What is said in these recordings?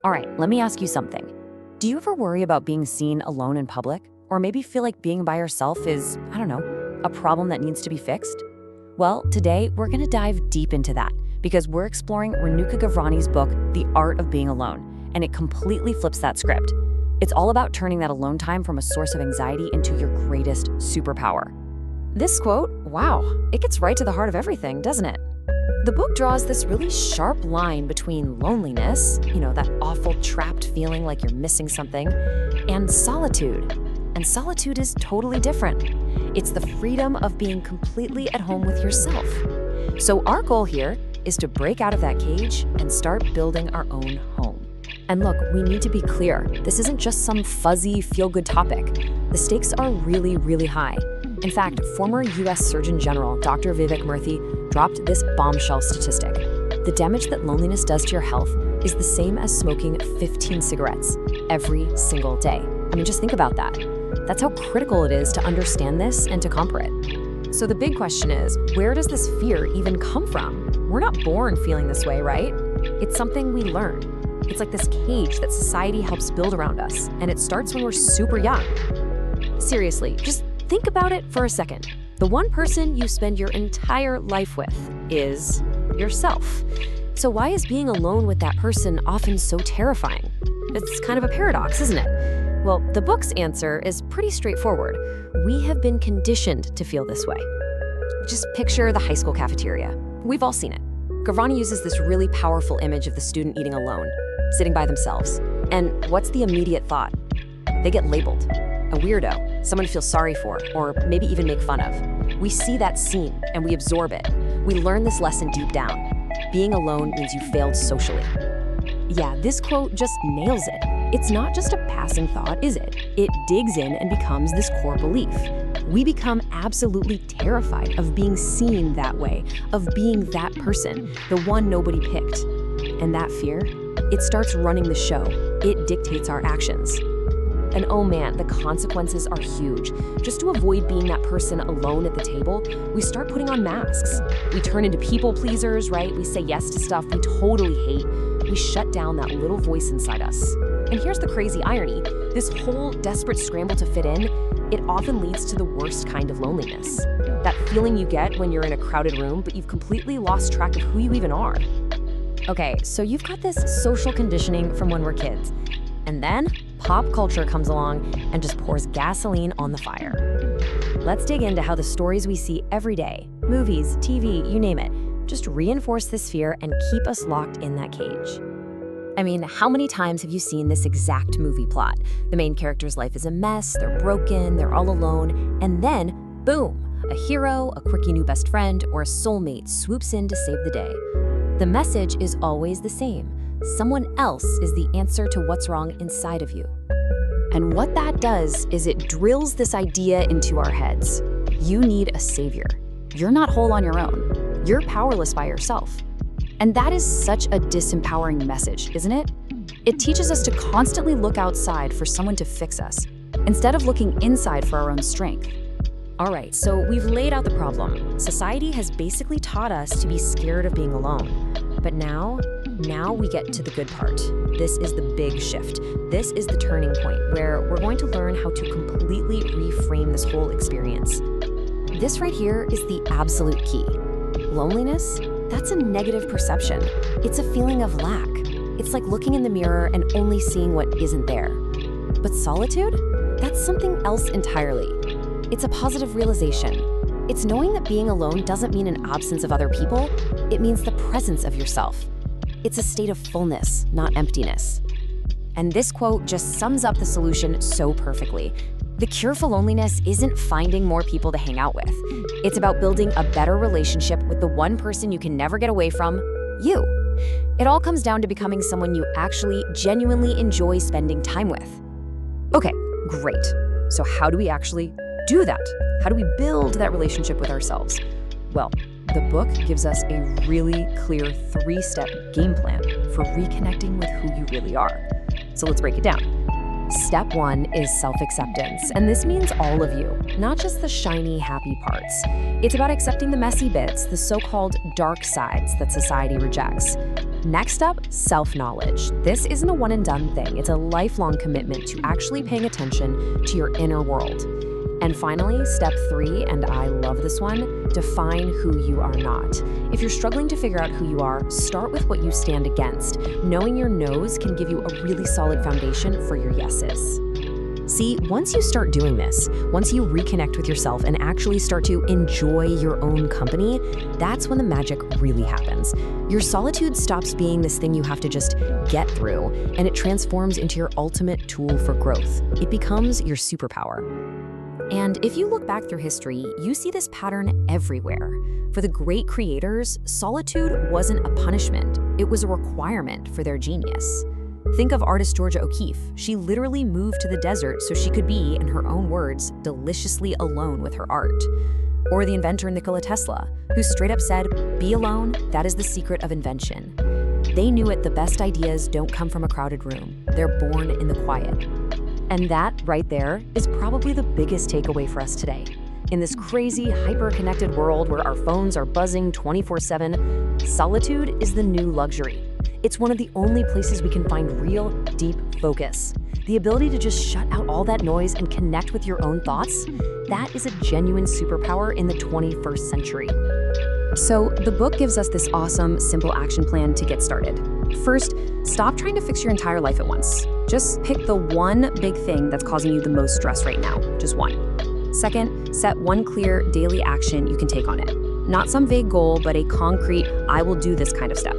All right, let me ask you something. Do you ever worry about being seen alone in public? Or maybe feel like being by yourself is, I don't know, a problem that needs to be fixed? Well, today we're going to dive deep into that because we're exploring Renuka Gavrani's book, The Art of Being Alone, and it completely flips that script. It's all about turning that alone time from a source of anxiety into your greatest superpower. This quote, wow, it gets right to the heart of everything, doesn't it? The book draws this really sharp line between loneliness, that awful trapped feeling like you're missing something, and solitude. And solitude is totally different. It's the freedom of being completely at home with yourself. So our goal here is to break out of that cage and start building our own home. And look, we need to be clear. This isn't just some fuzzy, feel-good topic. The stakes are really, really high. In fact, former U.S. Surgeon General Dr. Vivek Murthy dropped this bombshell statistic. The damage that loneliness does to your health is the same as smoking 15 cigarettes every single day. I mean, just think about that. That's how critical it is to understand this and to conquer it. So the big question is, where does this fear even come from? We're not born feeling this way, right? It's something we learn. It's like this cage that society helps build around us, and it starts when we're super young. Seriously, just think about it for a second. The one person you spend your entire life with is yourself. So why is being alone with that person often so terrifying? It's kind of a paradox, isn't it? Well, the book's answer is pretty straightforward. We have been conditioned to feel this way. Just picture the high school cafeteria. We've all seen it. Gavrani uses this really powerful image of the student eating alone, sitting by themselves. And what's the immediate thought? They get labeled. A weirdo, someone to feel sorry for, or maybe even make fun of. We see that scene and we absorb it. We learn this lesson deep down. Being alone means you failed socially. Yeah, this quote just nails it. It's not just a passing thought, is it? It digs in and becomes this core belief. We become absolutely terrified of being seen that way, of being that person, the one nobody picked. And that fear, it starts running the show. It dictates our actions. And oh man, the consequences are huge. Just to avoid being that person alone at the table, we start putting on masks. We turn into people pleasers, right? We say yes to stuff we totally hate. We shut down that little voice inside us. And here's the crazy irony. This whole desperate scramble to fit in, it often leads to the worst kind of loneliness. That feeling you get when you're in a crowded room, but you've completely lost track of who you even are. Okay, so you've got this social conditioning from when we're kids. And then pop culture comes along and just pours gasoline on the fire. Let's dig into how the stories we see every day, movies, TV, you name it, just reinforce this fear and keep us locked in that cage. I mean, how many times have you seen this exact movie plot? The main character's life is a mess, they're broken, they're all alone, and then, boom, a hero, a quirky new best friend, or a soulmate swoops in to save the day. The message is always the same. Someone else is the answer to what's wrong inside of you. And what that does is it drills this idea into our heads. You need a savior. You're not whole on your own. You're powerless by yourself. And that is such a disempowering message, isn't it? It teaches us to constantly look outside for someone to fix us, instead of looking inside for our own strength. All right, so we've laid out the problem. Society has basically taught us to be scared of being alone. But now we get to the good part. This is the big shift. This is the turning point where we're going to learn how to completely reframe this whole experience. This right here is the absolute key. Loneliness, that's a negative perception. It's a feeling of lack. It's like looking in the mirror and only seeing what isn't there. But solitude, that's something else entirely. It's a positive realization. It's knowing that being alone doesn't mean an absence of other people. It means the presence of yourself. It's a state of fullness, not emptiness. And this quote just sums up the solution so perfectly. The cure for loneliness isn't finding more people to hang out with. It's about building a better relationship with the one person you can never get away from, you. It all comes down to becoming someone you actually genuinely enjoy spending time with. Okay, great. So how do we actually do that? How do we build that relationship with ourselves? Well, the book gives us a really clear 3-step game plan for reconnecting with who you really are. So let's break it down. Step 1 is self-acceptance, and this means all of you, not just the shiny, happy parts. It's about accepting the messy bits, the so-called dark sides that society rejects. Next up, self-knowledge. This isn't a one-and-done thing. It's a lifelong commitment to actually paying attention to your inner world. And finally, step 3, and I love this one, define who you are not. If you're struggling to figure out who you are, start with what you stand against. Knowing your no's can give you a really solid foundation for your yeses. See, once you start doing this, once you reconnect with yourself and actually start to enjoy your own company, that's when the magic really happens. Your solitude stops being this thing you have to just get through, and it transforms into your ultimate tool for growth. It becomes your superpower. And if you look back through history, you see this pattern everywhere. For the great creators, solitude wasn't a punishment, it was a requirement for their genius. Think of artist Georgia O'Keeffe. She literally moved to the desert so she could be, in her own words, deliciously alone with her art. Or the inventor Nikola Tesla, who straight up said, "Be alone, that is the secret of invention." They knew it, the best ideas don't come from a crowded room. They're born in the quiet. And that, right there, is probably the biggest takeaway for us today. In this crazy, hyper-connected world where our phones are buzzing 24/7, solitude is the new luxury. It's one of the only places we can find real, deep focus. The ability to just shut out all that noise and connect with your own thoughts, that is a genuine superpower in the 21st century. So the book gives us this awesome, simple action plan to get started. First, stop trying to fix your entire life at once. Just pick the one big thing that's causing you the most stress right now, just one. Second, set one clear daily action you can take on it. Not some vague goal, but a concrete, I will do this kind of step.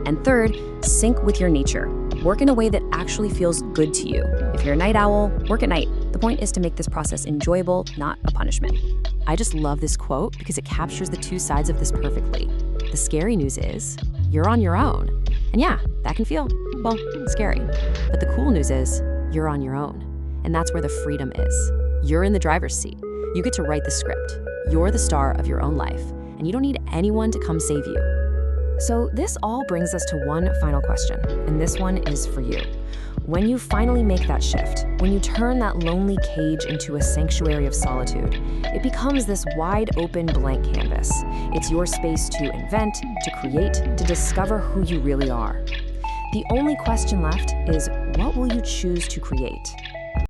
And third, sync with your nature. Work in a way that actually feels good to you. If you're a night owl, work at night. The point is to make this process enjoyable, not a punishment. I just love this quote because it captures the two sides of this perfectly. The scary news is, you're on your own. And yeah, that can feel, well, scary. But the cool news is, you're on your own. And that's where the freedom is. You're in the driver's seat. You get to write the script. You're the star of your own life. And you don't need anyone to come save you. So this all brings us to one final question, and this one is for you. When you finally make that shift, when you turn that lonely cage into a sanctuary of solitude, it becomes this wide open blank canvas. It's your space to invent, to create, to discover who you really are. The only question left is, what will you choose to create?